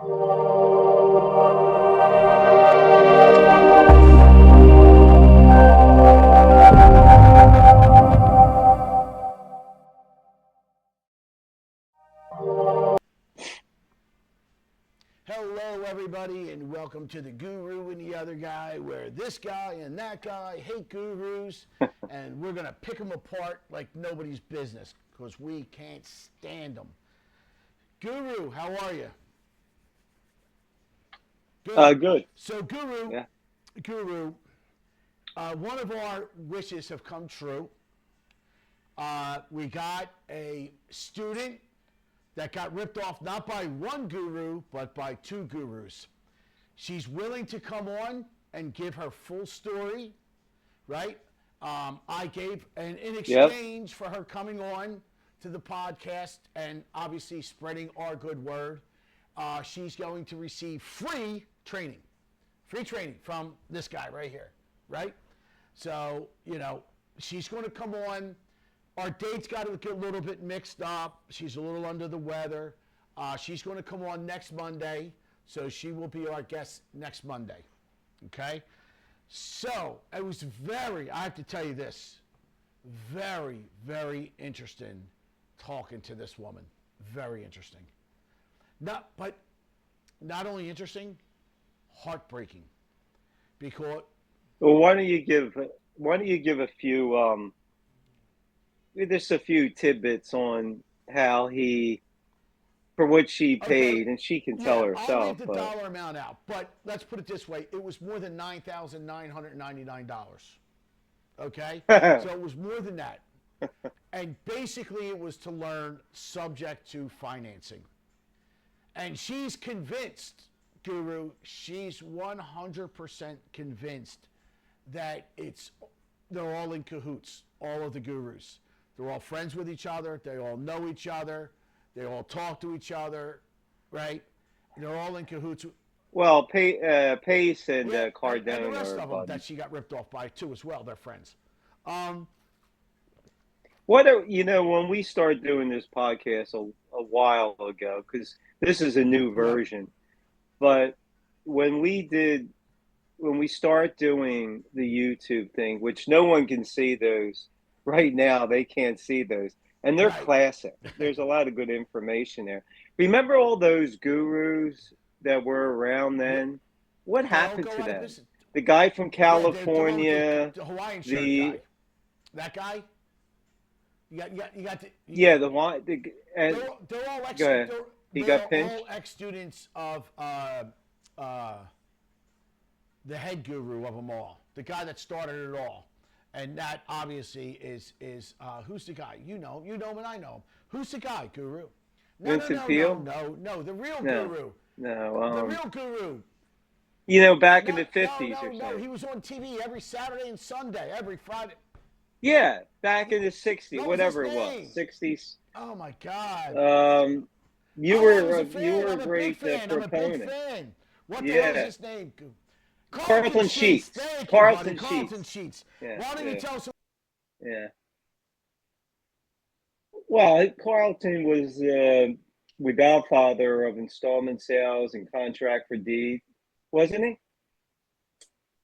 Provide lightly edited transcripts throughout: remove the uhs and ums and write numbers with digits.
Hello, everybody, and welcome to the Guru and the Other Guy, where this guy and that guy hate gurus, and we're going to pick them apart like nobody's business because we can't stand them. Guru, how are you? Good. Good. So, Guru, Yeah. Guru, one of our wishes have come true. We got a student that got ripped off not by one guru, but by two gurus. She's willing to come on and give her full story, right? I gave, and in Yep. exchange for her coming on to the podcast and obviously spreading our good word, she's going to receive free training from this guy right here, right? So, she's going to come on. Our dates got to get a little bit mixed up. She's a little under the weather. She's going to come on next Monday, so she will be our guest next Monday. Okay? So, it was I have to tell you this, very, very interesting talking to this woman. Very interesting. Not only interesting, heartbreaking. Because Well, why don't you give a few just a few tidbits on how for what she okay, paid, and she can tell yeah, I'll leave herself, the but dollar amount out, but let's put it this way: it was more than $9,999. Okay, so it was more than that, and basically it was to learn subject to financing, and she's convinced, Guru. She's 100% convinced that they're all in cahoots. All of the gurus, they're all friends with each other. They all know each other. They all talk to each other, right? They're all in cahoots. well, Pace and Yeah, and the Cardone rest are of them that buddies. she got ripped off by too as well. They're friends. Um, When we started doing this podcast a while ago, because this is a new yep. version, but when when we start doing the YouTube thing, which no one can see those right now, they can't see those. And they're Right. classic. There's a lot of good information there. Remember all those gurus that were around Yeah, then? What they all happened go to out of them? business. The guy from Yeah, they're the one with California, the Hawaiian shirt the guy. That guy. You got the. yeah, the one, and They're all go ex. ahead. He They got are all pinched. ex students of uh, the head guru of them all, the guy that started it all, and that obviously is who's the guy? You know him, and I know him. Who's the guy, Guru? No, no, Vincent no, no, Peel? no, no. The real No, Guru, no. the real Guru. Back in No, the no, 50s, no, you're no. saying. He was on TV every Saturday and Sunday, every Friday. Yeah, back in the 60s, What was his whatever it was, name? 60s. Oh my God. Um, Oh, I was a you fan. were a I'm a big great fan. I'm a big proponent. fan. What the hell is Yeah, his name? Carlton Carlton Sheets. Sheets. Thank you, buddy. Carlton Carlton Sheets. Sheets. Yeah, Why don't you yeah, tell us? yeah. Well, Carlton was the godfather of installment sales and contract for deed, wasn't he?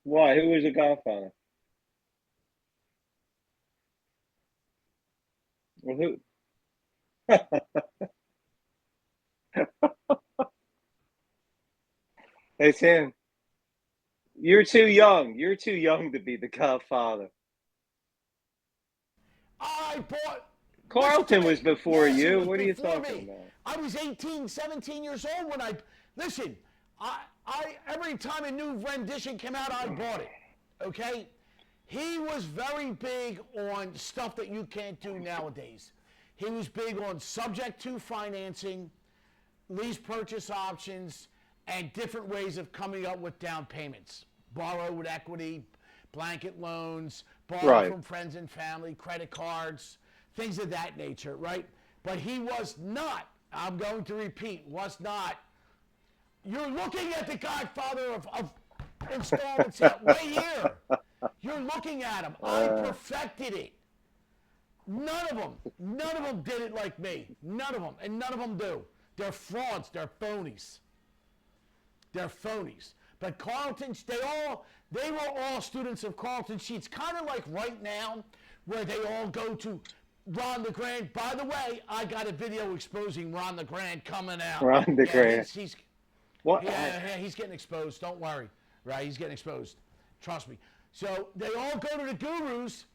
Why? Who was the godfather? Well, who? It's him. You're too young. You're too young to be the godfather. I bought. Listen to Carlton was me. before Yes, he you. was What are you before talking me. about? I was 18, 17 years old when I. Listen, I every time a new rendition came out, I bought it. Okay? He was very big on stuff that you can't do nowadays. He was big on subject to financing, lease purchase options, and different ways of coming up with down payments. Borrow with equity, blanket loans, borrow Right. from friends and family, credit cards, things of that nature, right? But he was not, I'm going to repeat, was not. You're looking at the godfather of installments right here. You're looking at him. I Uh, perfected it. None of them did it like me. None of them. And none of them do. They're frauds. They're phonies. They're phonies. But Carlton, they were all students of Carlton Sheets. Kind of like right now, where they all go to Ron the Grand. By the way, I got a video exposing Ron the Grand coming out. Ron the Grand. He's What? yeah, he's getting exposed. Don't worry. Right? He's getting exposed. Trust me. So they all go to the gurus,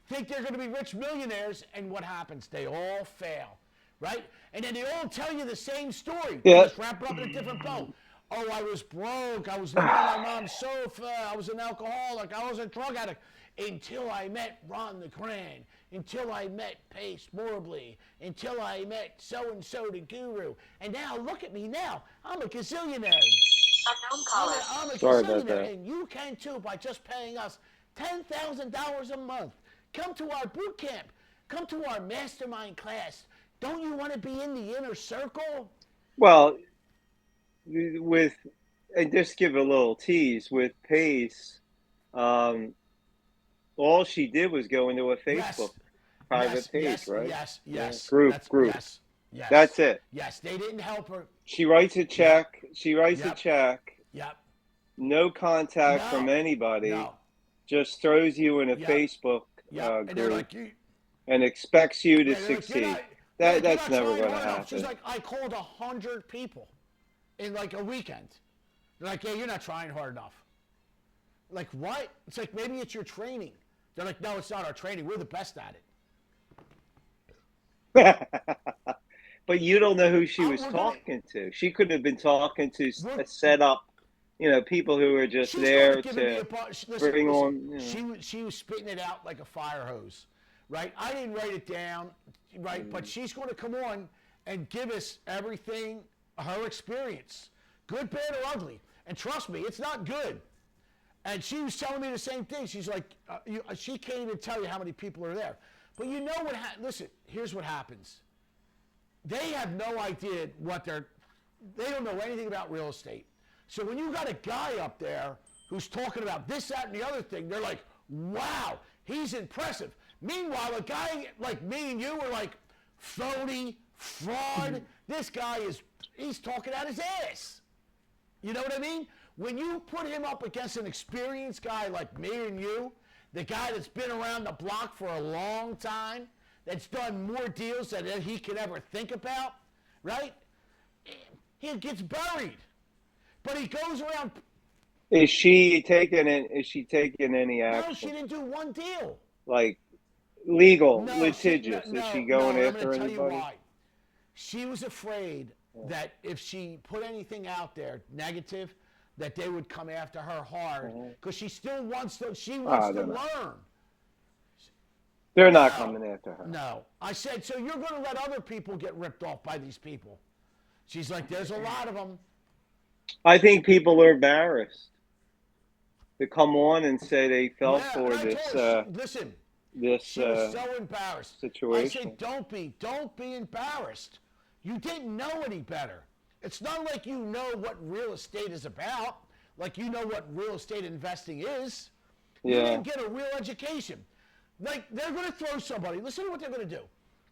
think they're going to be rich millionaires, and what happens? They all fail. Right? And then they all tell you the same story. Yeah. Just wrap it up in a different bow. Oh, I was broke. I was living on my mom's sofa. I was an alcoholic. I was a drug addict. Until I met Ron the Grand. Until I met Pace Morby. Until I met so-and-so the guru. And now, look at me now. I'm a gazillionaire. I'm a Sorry about gazillionaire. that. And you can too by just paying us $10,000 a month. Come to our boot camp. Come to our mastermind class. Don't you want to be in the inner circle? Well, and just give a little tease with Pace. All she did was go into a Facebook private page, right? Yes. Group. Yes. That's it. Yes, they didn't help her. She writes a check. She writes a check. Yep. No contact from anybody. No. Just throws you in a Facebook And they're group like, and expects you to they're like, succeed. you're That's not never trying going to hard enough. happen. She's like, I called 100 people in like a weekend. They're like, yeah, you're not trying hard enough. Like, what? It's like, maybe it's your training. They're like, no, it's not our training. We're the best at it. But you don't know who she was talking to. She could have been talking to a setup, people who are just there to bring on. She was spitting it out like a fire hose, right? I didn't write it down, right? But she's going to come on and give us everything, her experience, good, bad, or ugly. And trust me, it's not good. And she was telling me the same thing. She's like, she can't even tell you how many people are there. But you know what? Listen, here's what happens. They have no idea they don't know anything about real estate. So when you got a guy up there who's talking about this, that, and the other thing, they're like, wow, he's impressive. Meanwhile, a guy like me and you are like, phony, fraud. This guy he's talking out his ass. You know what I mean? When you put him up against an experienced guy like me and you, the guy that's been around the block for a long time, that's done more deals than he could ever think about, right? He gets buried. But he goes around. Is she taking any action? No, she didn't do one deal. Like legal, No, litigious? Is she going after I'm gonna anybody? tell you why. She was afraid that if she put anything out there negative, that they would come after her hard because she still wants to. She wants to learn. They're not coming after her. No, I said, so you're going to let other people get ripped off by these people? She's like, there's a lot of them. I think people are embarrassed to come on and say they fell for this. Listen, she was so embarrassed. Situation. I said, don't be embarrassed. You didn't know any better. It's not like you know what real estate is about, like you know what real estate investing is. You didn't get a real education. Like, they're going to throw somebody, listen to what they're going to do.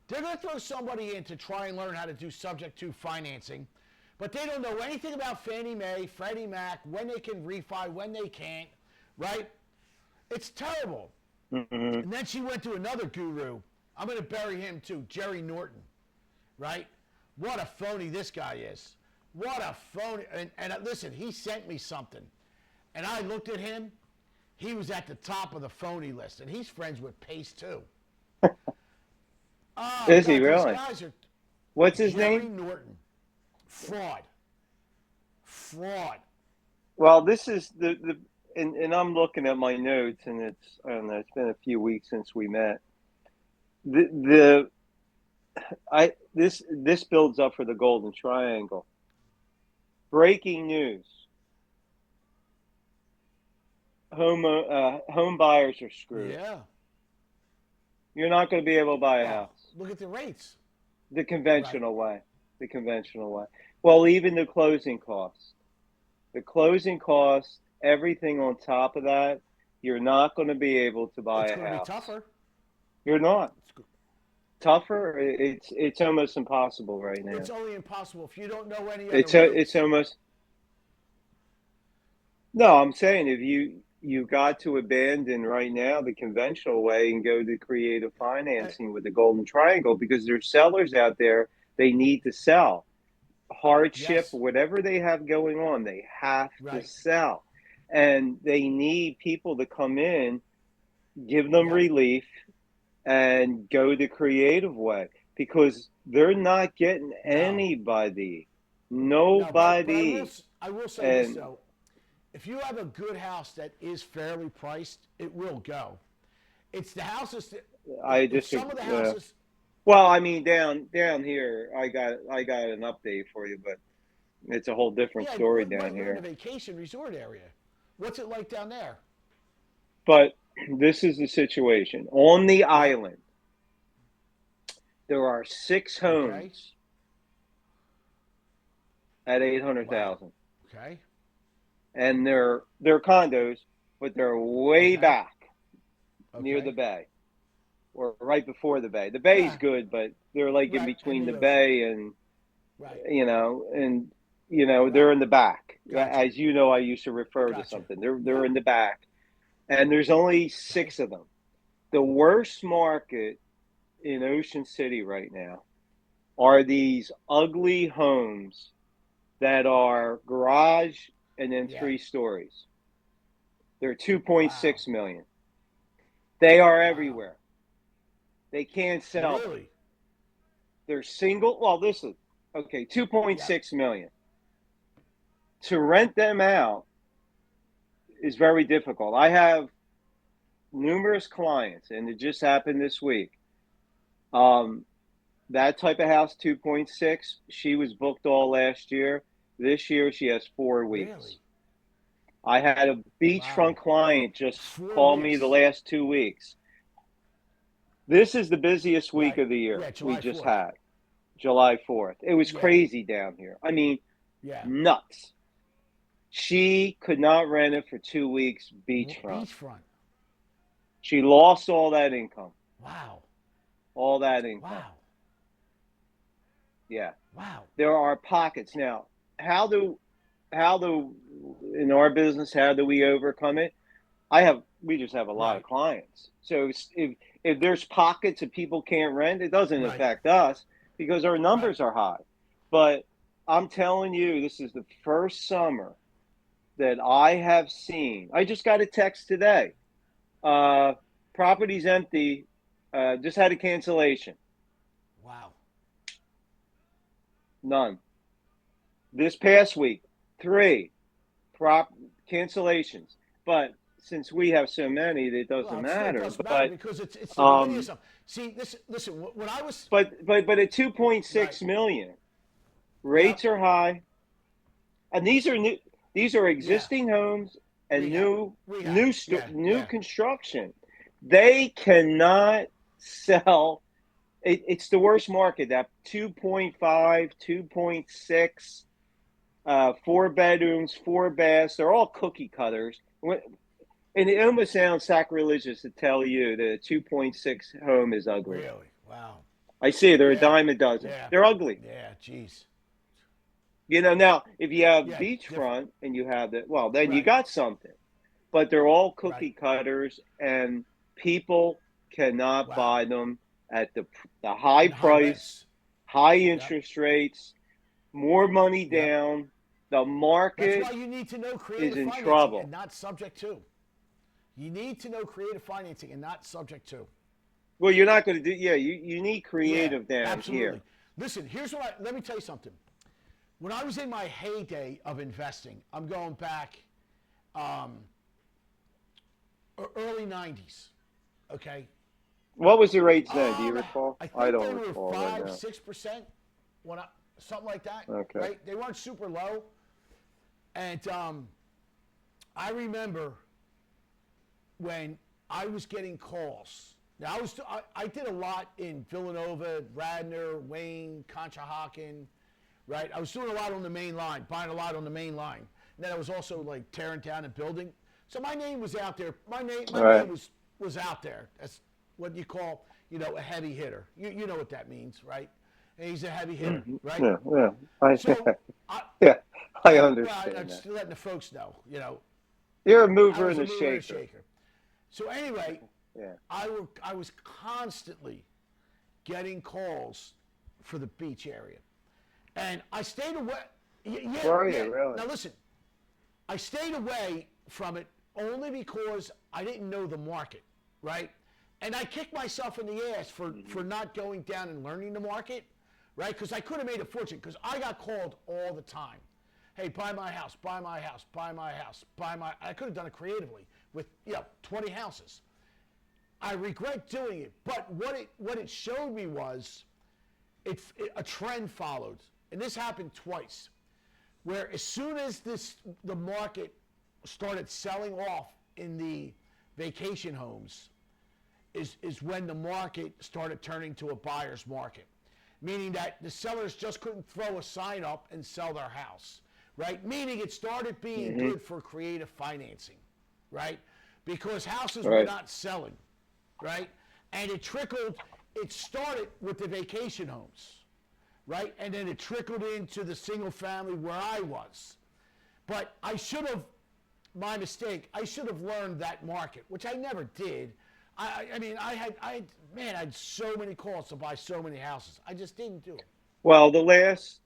They're going to throw somebody in to try and learn how to do subject to financing, but they don't know anything about Fannie Mae, Freddie Mac, when they can refi, when they can't, right? It's terrible. Mm-hmm. And then she went to another guru. I'm going to bury him too, Jerry Norton, right? What a phony this guy is. What a phony. And listen, he sent me something. And I looked at him. He was at the top of the phony list. And he's friends with Pace, too. Is he really? These guys are What's his Jerry name? Norton. Fraud. Well, this is and I'm looking at my notes, and it's, I don't know, it's been a few weeks since we met. This builds up for the Golden Triangle. Breaking news: home buyers are screwed. Yeah. You're not going to be able to buy a house. Look at the rates. The conventional way. Well, even the closing costs. Everything on top of that, you're not going to be able to buy a house. It's going to be tougher. You're not. Tougher? It's almost impossible right now. It's only impossible if you don't know any other It's almost. No, I'm saying if you got to abandon right now the conventional way and go to creative Uh, financing with the golden triangle because there's sellers out there, they need to sell. Hardship, yes, whatever they have going on, they have to right. sell. And they need people to come in, give them Yep. relief, and go the creative way because they're not getting No, anybody. no. But Nobody. I will say this And though. If you have a good house that is fairly priced, it will go. It's the houses that I if just, some of the houses, well, I mean, down here, I got an update for you, but it's a whole different yeah, story right, down you're in a here. vacation resort area. What's it like down there? But this is the situation. On the Yep. island, there are six Okay. homes at eight hundred Wow. thousand, Okay. and they're condos, but they're way Okay. back near the Okay. bay or right before the bay. The bay's Yeah. good, but they're like in Right. And between the the ocean. bay and Right. you know, and they're Right. in the back. Gotcha. As you know, I used to refer to Gotcha. something. They're Yep. in the back, and there's only Okay. six of them. The worst market in Ocean City right now are these ugly homes that are garage and then Yeah. 3 stories. They're Wow. 2.6 million. They are Wow. everywhere. They can't sell them. Really? They're single. Well, this is okay. Yep. 2.6 million. To rent them out is very difficult. I have numerous clients, and it just happened this week. Um, that type of house, 2.6, she was booked all last year. This year, she has 4 weeks. Really? I had a beachfront Wow. client just 4 call me the weeks. last 2 weeks. This is the busiest week Right. of the year Yeah. we July just 4th. had, July 4th. It was Yeah. crazy down here. I mean, Yeah. nuts. She could not rent it for 2 weeks beachfront. Beachfront. She lost all that income. Wow. All that income. Wow. Yeah. Wow. There are pockets. Now, how do in our business, how do we overcome it? We just have a lot of Right. clients. So if there's pockets that people can't rent, it doesn't Right. affect us because our Right. numbers are high. But I'm telling you, this is the first summer that I have seen. I just got a text today. Uh, Property's empty. Just had a cancellation. Wow. None. This past week, three prop cancellations. But since we have so many, it doesn't Well, it matter. doesn't matter But because it's the beginning of um, something. See, this. Listen. When I was but at two point right. six million, Yep. rates are high, and these are new. These are Yeah. existing homes and Rehab. Rehab. Yeah. new Yeah. construction. They cannot sell. It's the worst market. That 2.5, 2.6, 4 bedrooms, 4 baths. They're all cookie cutters. And it almost sounds sacrilegious to tell you that a 2.6 home is ugly. Really. Wow. I see they're a Yeah. dime a dozen. Yeah. They're ugly. Yeah. Jeez. Now if you have Yeah. Different. beachfront and you have that, well, then you Right. got something. But they're all Right. cookie cutters, and people cannot Wow. buy them at the high And high price, rents. high Yep. interest rates, more money Yep. down. The That's why market you need to know is creative in financing and trouble. not subject to. You need to know creative financing and not subject to. Well, you're not going to do, yeah, you need Yeah, creative down absolutely. here. Listen, let me tell you something. When I was in my heyday of investing, I'm going back um, early 90s, okay? What was the rates then? Do you recall? I I think don't they were recall right five, now. 6% something like that, Okay. right? They weren't super low. And I remember when I was getting calls. Now I did a lot in Villanova, Radnor, Wayne, Conshohocken, right? I was doing a lot on the main line, buying a lot on the main line. And then I was also like tearing down and building. So my name was out there. My Right. name was out there. That's what you call, a heavy hitter. You know what that means, right? And he's a heavy hitter, right? Yeah, yeah. So I, Yeah, I yeah, well, I'm understand that. just letting the folks know, You're a I mover was and a a mover and a shaker. shaker. So anyway, Yeah. I was constantly getting calls for the beach area. And I stayed away. Yeah, Were yeah. you really? Now listen, I stayed away from it only because I didn't know the market, right? And I kicked myself in the ass for not going down and learning the market, right? Because I could have made a fortune because I got called all the time. Hey, buy my house, buy my house, buy my house, buy my. I could have done it creatively with 20 houses. I regret doing it, but what it showed me was a trend followed, and this happened twice, where as soon as the market started selling off in the vacation homes, is when the market started turning to a buyer's market, meaning that the sellers just couldn't throw a sign up and sell their house, right? Meaning it started being good for creative financing, right? Because houses were Right. not selling, right? And it started with the vacation homes, right? And then it trickled into the single family where I was. But my mistake, I should have learned that market, which I never did. I mean, I had so many calls to buy so many houses. I just didn't do it. Well, the last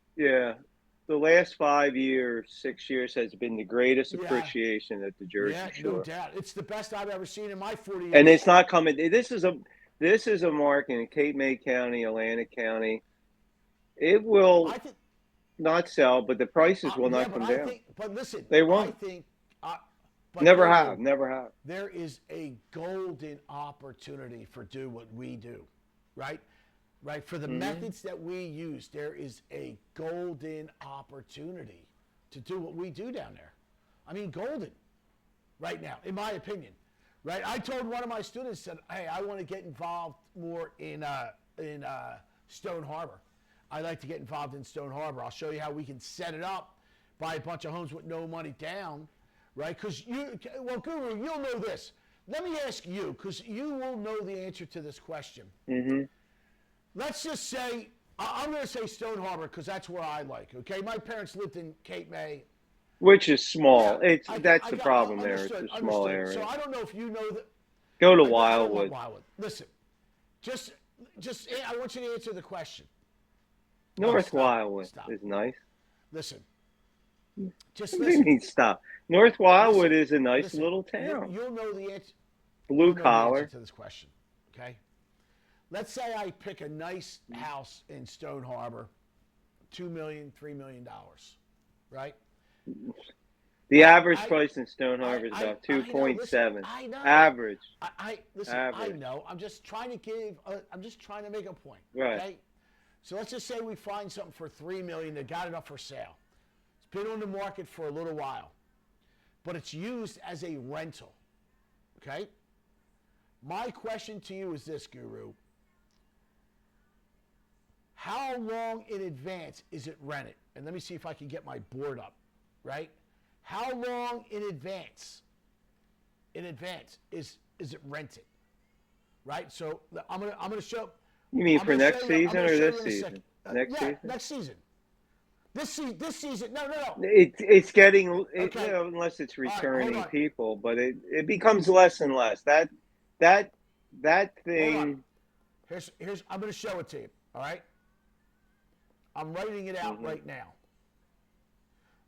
5 years, 6 years has been the greatest Yeah, appreciation at the Jersey yeah, no Shore, doubt. It's the best I've ever seen in my 40 and years. it's not coming. This is a market in Cape May County, Atlantic County. It will I think, not sell, but the prices will not come down. but listen, They I won't. think, but Never have. Guru, Never have. there is a golden opportunity for do what we do, right? Right? For the methods that we use, there is a golden opportunity to do what we do down there. I mean, golden right now, in my opinion. Right? I told one of my students, said, "Hey, I want to get involved more in Stone Harbor. I'd like to get involved in Stone Harbor. I'll show you how we can set it up, buy a bunch of homes with no money down, right? Because Guru, you'll know this. Let me ask you, because you will know the answer to this question. Mm-hmm. Let's just say, I'm going to say Stone Harbor because that's where I like. Okay, my parents lived in Cape May. Which is small. Yeah, That's the problem there. It's understood, a small understood. So area. I don't know if you know that. Go to I don't want Wildwood. Wildwood. Listen, just, I want you to answer the question. Oh, North stop, Wildwood stop. is nice. Listen, just What do you listen. mean stop? North Wildwood Listen, is a nice listen. little town. You'll know the answer. Blue You'll know the answer collar. to this question. Okay. Let's say I pick a nice house in Stone Harbor, $2 million, $3 million, right? The average I, price in Stone Harbor is about I know. Listen, 2.7. I know. Average. Listen. Average. I know. I'm just trying to I'm just trying to make a point. Right. Okay. So let's just say we find something for $3 million. They got it up for sale. It's been on the market for a little while, but it's used as a rental. Okay. My question to you is this, Guru. How long in advance is it rented? And let me see if I can get my board up, right? How long in advance is it rented? Right? So I'm gonna show. You mean I'm for gonna next show you- I'm season gonna or show this you in a season? second. Next Yeah, season? next season. This season. No. It's getting Okay. unless it's All right, hold returning on. people, but it becomes less and less. That Hold thing. on. Here's I'm gonna show it to you. All right. I'm writing it out right now.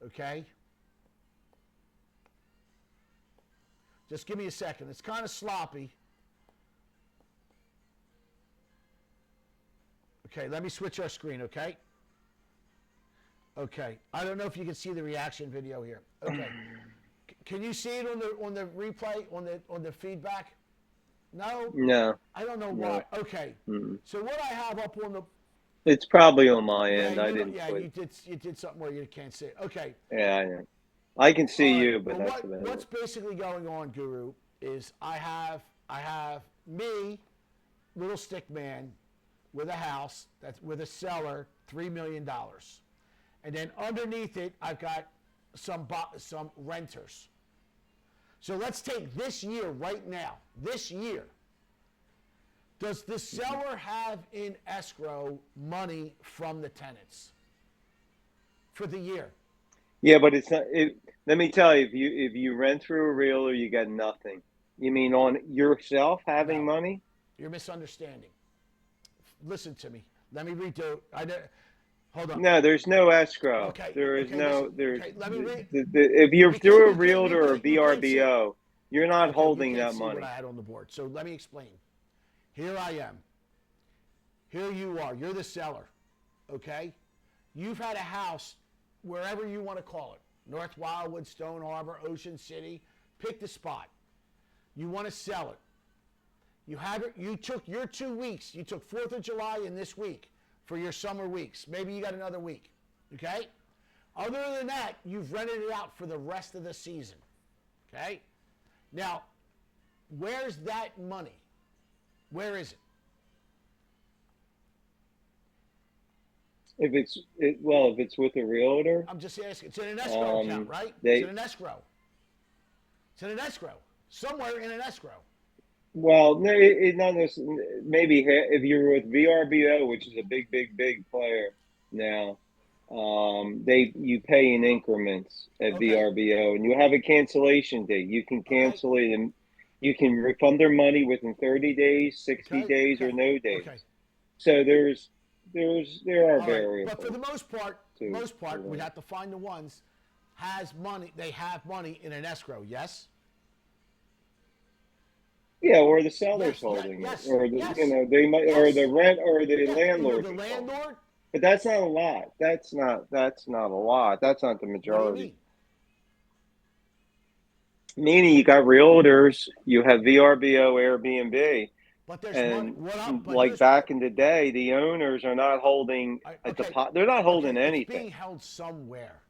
Okay. Just give me a second. It's kind of sloppy. Okay, let me switch our screen, okay? Okay. I don't know if you can see the reaction video here. Okay. Can you see it on the replay, on the feedback? No? No. I don't know No. why. Okay. Mm-mm. So what I have up on the It's probably on my end. I didn't put. you did something where you can't see it. Okay. Yeah, I know. I can see All right. you, but Well, that's about what's it. basically going on, Guru, is I have me, little stick man, with a house that's with a seller, $3 million, and then underneath it I've got some renters. So let's take this year right now. This year, does the seller have in escrow money from the tenants for the year? Yeah, but it's not. Let me tell you, if you rent through a realtor, you got nothing. You mean on yourself having No, money? you're misunderstanding. Listen to me. Let me redo. Hold on. No, there's no escrow. Okay, There is okay. Listen. no there's Okay, let me read. if you're through a You realtor or can't, you can't see. VRBO, you're not Okay, you holding can't that see what money. I had on the board. So let me explain. Here I am. Here you are. You're the seller. Okay? You've had a house wherever you want to call it. North Wildwood, Stone Harbor, Ocean City. Pick the spot. You want to sell it. You have it. You took your 2 weeks. You took 4th of July and this week for your summer weeks. Maybe you got another week. Okay? Other than that, you've rented it out for the rest of the season. Okay? Now, where's that money? Where is it? If it's with a realtor, I'm just asking. It's in an escrow account, right? It's in they an escrow. It's in an escrow. Somewhere in an escrow. well, no, not necessarily. Maybe if you're with VRBO, which is a big player now, they you pay in increments at Okay. VRBO, and you have a cancellation date. You can Okay. cancel it, and you can refund their money within 30 days, 60 Okay. days, or Okay. no Okay. days. So there are All right. But for the variables to most part, we that. have to find the ones has money. They have money in an escrow. Yes. Yeah, or the seller's Yes. Yeah. holding it, Yes. or Yes. they might, or the Yes. rent, or the Yes. Or landlord the is holding it. landlord. But that's not a lot. That's not a lot. That's not the What do you majority. mean? Meaning you got realtors, you have VRBO, Airbnb, But there's money. and What up? But like here's back in the day, the owners are not holding a okay. deposit. They're not holding Okay. It's anything. being held somewhere.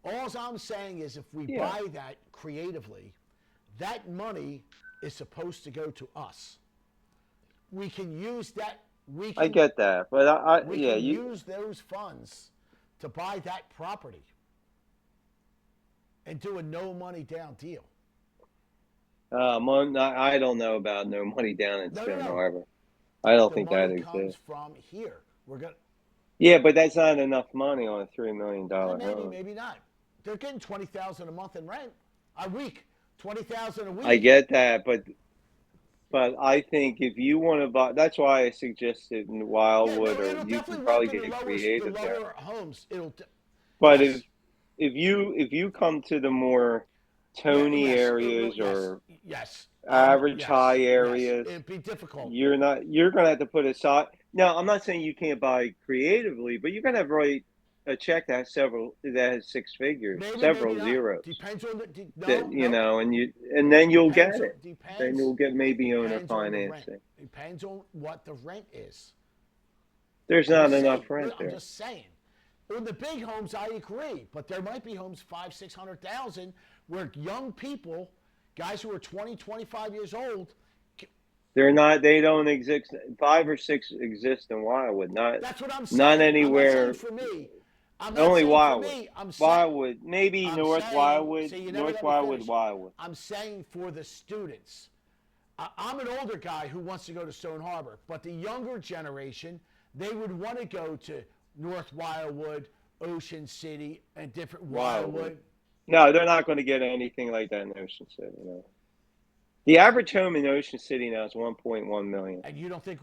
All I'm saying is if we Yeah, buy that creatively, that money is supposed to go to us. We can use that. We I can get that, but we yeah, can use those funds to buy that property and do a no money down deal. I don't know about no money down in No, no, Stone no. Harbor. I don't The think that money comes exists. from here. We're gonna Yeah, but that's not enough money on a $3 million maybe, home. maybe not. They're getting 20,000 a month in rent a week. 20,000 a I week. get that, but I think if you want to buy, that's why I suggested in Yeah, no, Wildwood, or it'll you can definitely probably work in the get the creative there. lower homes. But Yes. if you come to the more Yeah. Tony Yes. areas Yes. or Yes. average high Yes. Yes. areas, It'd be difficult. you're gonna have to put aside. Now, I'm not saying you can't buy creatively, but you're gonna have to write a check that has six figures, Maybe, maybe several not. zeros. Depends on the. That No, no. and then you'll get Depends on it. Then you'll get maybe owner depends on the rent. financing. Depends on what the rent is. There's We'll not see. enough rent I'm there. just saying. On the big homes, I agree, but there might be homes 500,000, 600,000 where young people, guys who are 20, 25 years old. They're not. They don't exist. Five or six exist in Wildwood. That's what I'm Not saying. I'm not saying anywhere. for me. I'm not Only saying for Wildwood. me. I'm saying. Wildwood. Maybe I'm North saying. Wildwood. See, you never North let me Wildwood. finish. Wildwood. I'm saying for the students. I'm an older guy who wants to go to Stone Harbor, but the younger generation, they would want to go to North Wildwood, Ocean City, and different Wildwood. Wildwood. No, they're not going to get anything like that in Ocean City. No. The average home in Ocean City now is 1.1 million. And you don't think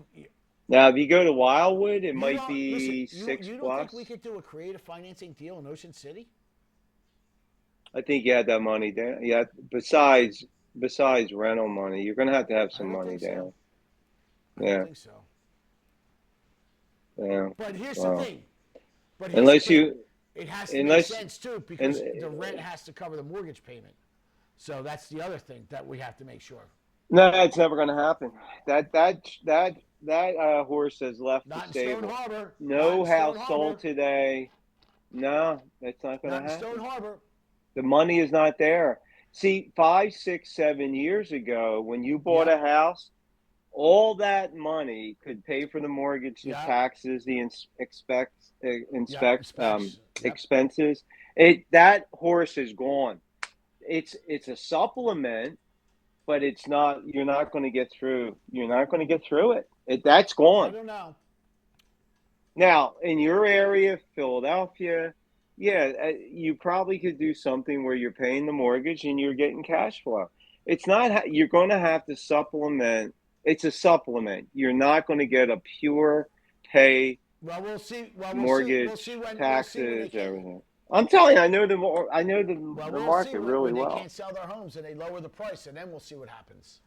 Now, if you go to Wildwood, it you might don't listen? be six You don't think we plus. could do a creative financing deal in Ocean City? I think you had that money down. Yeah. Besides rental money, you're going to have I some don't money think so. down. I don't Yeah. think so. Yeah. But here's the Well, thing. But here's the unless thing. you, It has to make unless, sense too and because the rent has to cover the mortgage payment. So that's the other thing that we have to make sure. no, it's never going to happen. That horse has left the Not in Stone stable. Harbor. Not No in Stone house sold Harbor. today. No, that's not going Not to in Stone happen. Harbor. The money is not there. See, 5, 6, 7 years ago, when you bought a Yep. house, all that money could pay for the mortgage, the Yep. taxes, the Yep. Specs. Yep. expenses. That horse is gone. It's a supplement, but it's not. You're not going to get through. You're not going to get through it. That's I gone. don't know. Now, in your area, Philadelphia, Yeah, you probably could do something where you're paying the mortgage and you're getting cash flow. It's not, you're going to have to supplement. It's a supplement. You're not going to get a pure pay Well, we'll see. Well, mortgage, we'll see when they taxes, can't. everything. I'm telling you, I know Well, the we'll see market really when they well. can't sell their homes and they lower the price, and then we'll see what happens.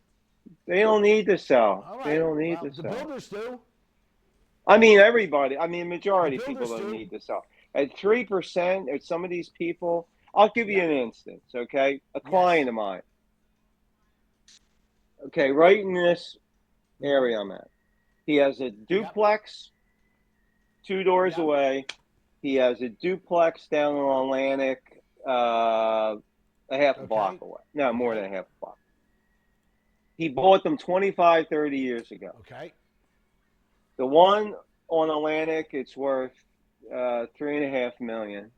They don't need to sell. All They right. don't need Well, to the sell. builders do. I mean, everybody. I mean, The majority of people builders don't do. need to sell. At 3%, at some of these people, I'll give you Yep. an instance. Okay, a Yes. client of mine. Okay, right in this Mm-hmm. area I'm at, he has a Yep. duplex 2 doors Yep. away. He has a duplex down in Atlantic, a half a block Okay. away. No, more than Okay. a half a block. He bought them 25, 30 years ago. Okay. The one on Atlantic, it's worth 3.5 million.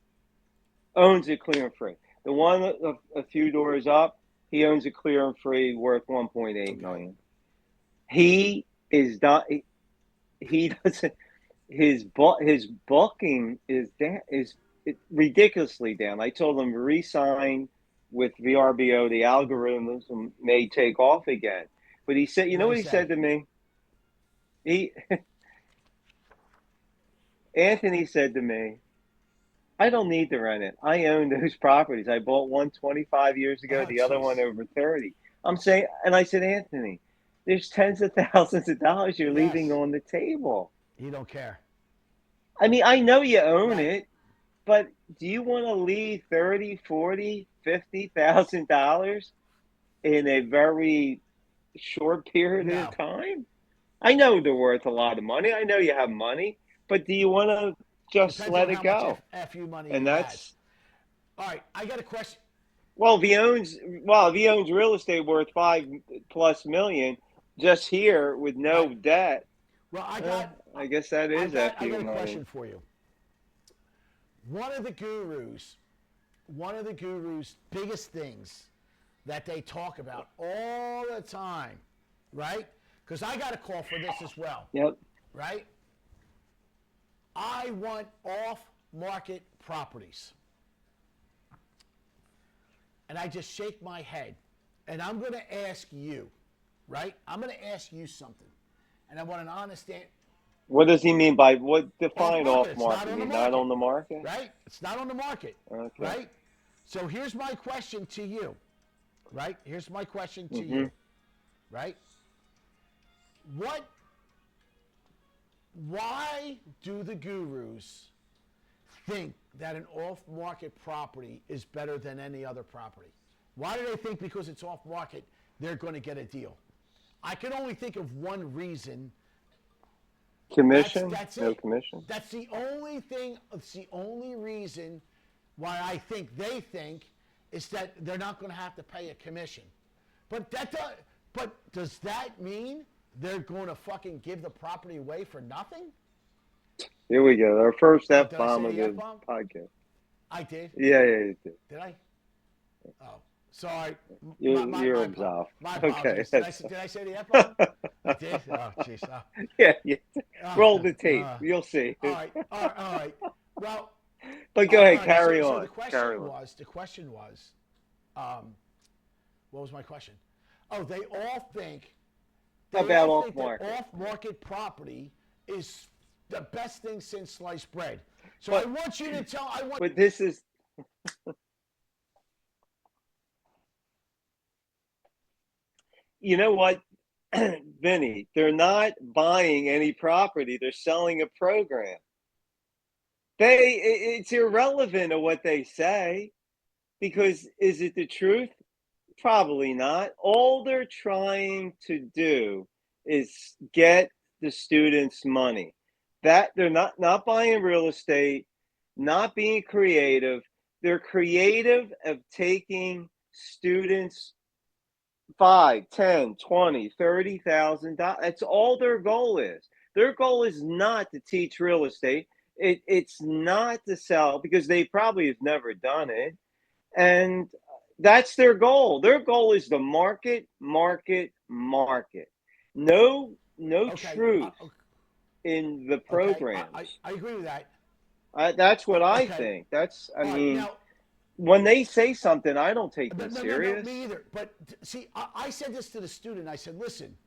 Owns it clear and free. The one a few doors up, he owns it clear and free, worth 1.8 Okay. million. He is not. He doesn't. His booking is ridiculously down. I told him re-sign with VRBO. The algorithms may take off again. But he said, you know What he what he say? said to me? He Anthony said to me, I don't need to rent it. I own those properties. I bought one 25 years ago, Oh, the other one jeez. over 30. I'm saying, and I said, Anthony, there's tens of thousands of dollars you're leaving Yes. on the table. You don't care. I mean, I know you own Right. it, but do you want to leave 30, 40, $50,000 in a very short period of No. time? I know they're worth a lot of money. I know you have money, but do you want to just Depends on let it how much go? FU money And he has. that's All right. I got a question. well, if he owns real estate worth 5+ million just here with Right. no debt, Well, I guess that is I FU got a money. question for you. One of the gurus, one of the gurus' biggest things that they talk about all the time, right? Because I got a call for this as well, Yep. right? I want off-market properties. And I just shake my head. And I'm going to ask you, right? I'm going to ask you something. And I want an honest answer. What does he mean by what Off define market. off It's not market? on the Mean not market, on the market? right? It's not on the market, Okay. right? So here's my question to you, right? Here's my question to Mm-hmm. you, right? What, why do the gurus think that an off-market property is better than any other property? Why do they think because it's off-market, they're going to get a deal? I can only think of one reason. Commission? That's No it. commission. That's the only thing. It's the only reason why I think they think is that they're not going to have to pay a commission. But but does that mean they're going to fucking give the property away for nothing? Here we go. Our first Oh, F did I bomb say of the F the bomb? podcast. I did. Yeah, you did. Did I? Oh, sorry. You're absolved. My Okay. apologies. Did I say the F bomb? I did. Oh, jeez. Yeah, yeah. Roll the Uh, tape. You'll see. all right. All right. All right. Well, But all go right. ahead. All right. Carry So on. the Carry question on. was. What was my question? Oh, they all think. They About all off think that market. off-market property is the best thing since sliced bread. So I But want you to tell. I want. but this is you know what, Vinny, they're not buying any property, they're selling a program. It's irrelevant of what they say because is it the truth? Probably not. All they're trying to do is get the students money. That they're not buying real estate, not being creative. They're creative of taking students 5, 10, 20, $30,000. That's all their goal is. Their goal is not to teach real estate. It's not to sell because they probably have never done it. And that's their goal. Their goal is the market, market, market. No Okay. truth in the Okay. programs. I agree with that. That's what I Okay. think. I All right. mean, Now, when they say something, I don't take them no, no, no, me serious. either. But see, I said this to the student. I said, listen,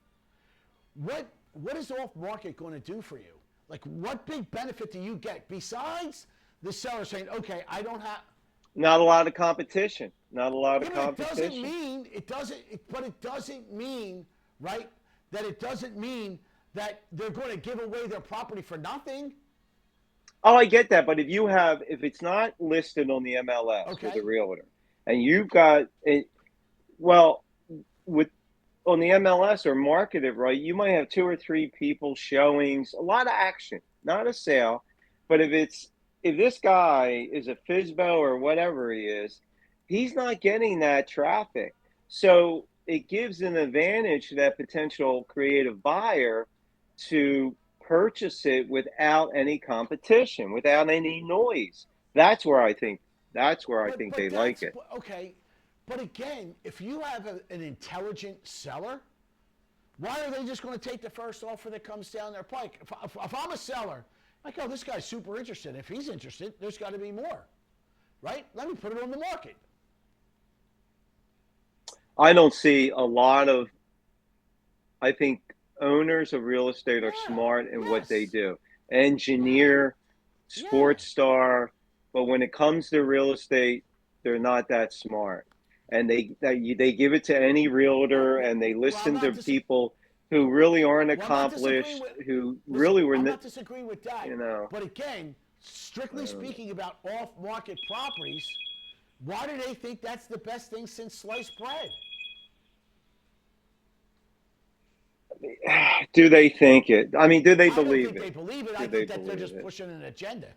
what is off market going to do for you? Like, what big benefit do you get besides the seller saying, okay, I don't have. Not a lot of competition. Not a lot of Yeah, but it doesn't competition. mean but it doesn't mean, right? That it doesn't mean that they're going to give away their property for nothing. Oh, I get that, but if it's not listed on the MLS with a Okay. realtor, and you've got it, well, with on the MLS or market it right, you might have two or three people showings, a lot of action, not a sale. But if this guy is a Fizbo or whatever he is, he's not getting that traffic. So it gives an advantage to that potential creative buyer to purchase it without any competition, without any noise. That's where I think they like That's it. okay. But again, if you have an intelligent seller, why are they just going to take the first offer that comes down their pike? If I'm a seller, like, oh, this guy's super interested. If he's interested, there's got to be more, right? Let me put it on the market. I don't see a lot of I think owners of real estate are Yeah. smart in what they Yes. do. Yeah. Engineer, Yeah. sports star, but when it comes to real estate, they're not that smart. And they give it to any realtor and they Well, I'm listen not to people who really aren't well, I'm not disagreeing accomplished, with. who Listen, really were, I'm not disagreeing with that. you know, But again, strictly I don't know. speaking about off-market properties, why do they think that's the best thing since sliced bread? Do they think it? I mean, do they I don't believe think they it? believe it. I Do they think that they're believe just it? pushing an agenda.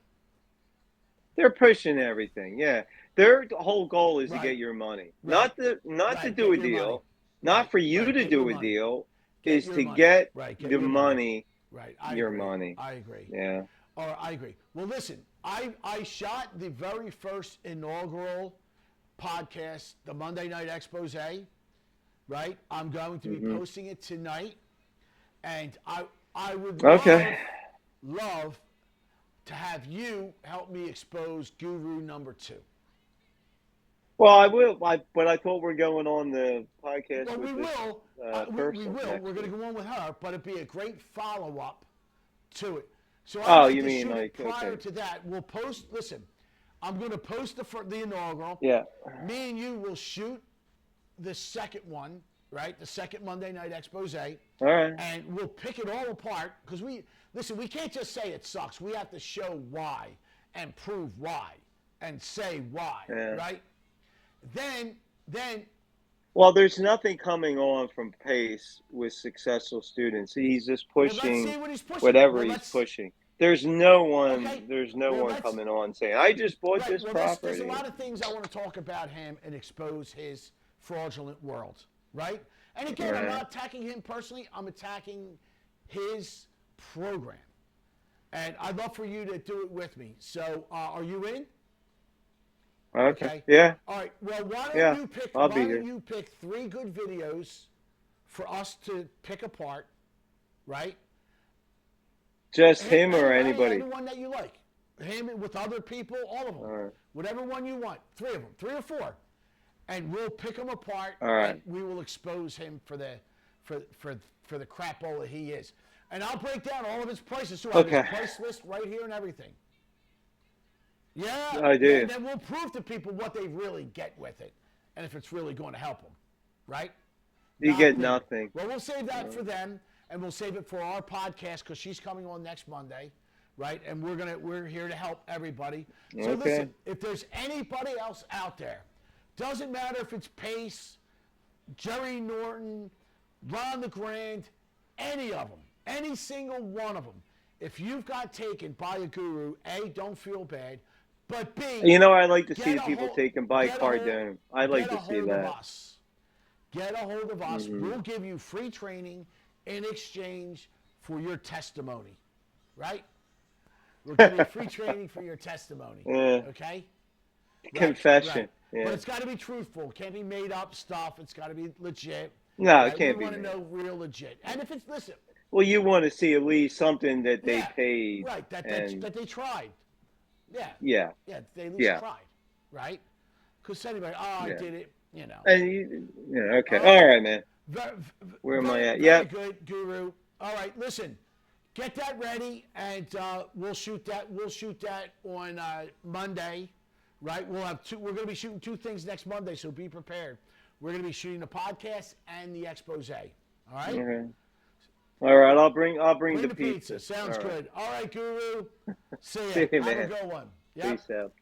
They're pushing everything. Yeah. Their whole goal is to Right. get your money. Right. Not to Right. do Get a your money. deal, not Right. for you Right. to Get your do a money. deal, Get is your to money. get Right. Get the your money. money, Right. I your agree. money. I agree. Yeah. Or I agree. Well, listen, I shot the very first inaugural podcast, the Monday Night Expose, right? I'm going to be Hmm. posting it tonight, and I would Okay. love to have you help me expose Guru number two. Well, I will. But I thought we're going on the podcast Well, we with this will. We person will. We're next going week. to go on with her, but it'd be a great follow up to it. So I'd Oh, like you to mean shoot it like prior okay? to that. We'll post. Listen, I'm going to post the inaugural. Yeah. Me and you will shoot the second one, right? The second Monday Night Expose, and All right. we'll pick it all apart because we can't just say it sucks. We have to show why and prove why and say why, Yeah. right? Then Well, there's nothing coming on from Pace with successful students. He's just well, let's pushing see what he's pushing. whatever Well, he's let's pushing. There's no okay. one. There's no Well, one let's coming on saying, "I just bought right. this Well, there's a property." lot of things I want to talk about him and expose his fraudulent world, right? And again, I'm Right. not attacking him personally. I'm attacking his program, and I'd love for you to do it with me. So, are you in? Okay. Okay. Yeah. All right. Well, Yeah. I'll be why don't here. you pick 3 good videos for us to pick apart, right? Just him or anybody. Anyone that you like. Him with other people, all of them. All right. Whatever one you want. 3 of them, 3 or 4. And we'll pick them apart All right. and we will expose him for the crapola he is. And I'll break down all of his prices too. I have his Okay. price list right here and everything. Yeah, I do. and then we'll prove to people what they really get with it, and if it's really going to help them, right? You get me. nothing. Well, we'll save that for them, and we'll save it for our podcast because she's coming on next Monday, right? And we're here to help everybody. So Okay. listen, if there's anybody else out there, doesn't matter if it's Pace, Jerry Norton, Ron the Grand, any of them, any single one of them. If you've got taken by a guru, A, don't feel bad. But B, You know, I like to see get the a people hold, taken by get a hold, Cardone. I like get a to see hold of that. us. Get a hold of us. Hmm. We'll give you free training in exchange for your testimony, right? We'll give you free training for your testimony, Yeah. okay? Confession. Right. Yeah. But it's got to be truthful. It can't be made up stuff. It's got to be legit. No, it Right? can't We be want to made. know real legit. And if it's, listen, Well, you want to see at least something that they yeah, paid, right, that and they tried. Yeah. Yeah. Yeah. They at least Yeah. tried, right? Because anybody, oh, I Yeah. did it, you know. And okay. All All right. right, man. Very, Where am I very, at? very Yep. good, Guru. All right, listen, get that ready, and we'll shoot that. We'll shoot that on Monday, right? We'll have two. We're going to be shooting two things next Monday, so be prepared. We're going to be shooting the podcast and the expose. All right. Okay. All right. I'll bring Bring the the pizza. pizza. Sounds All right. good. All right, Guru. See ya. See you, Have a man. good one. Yep. Peace out.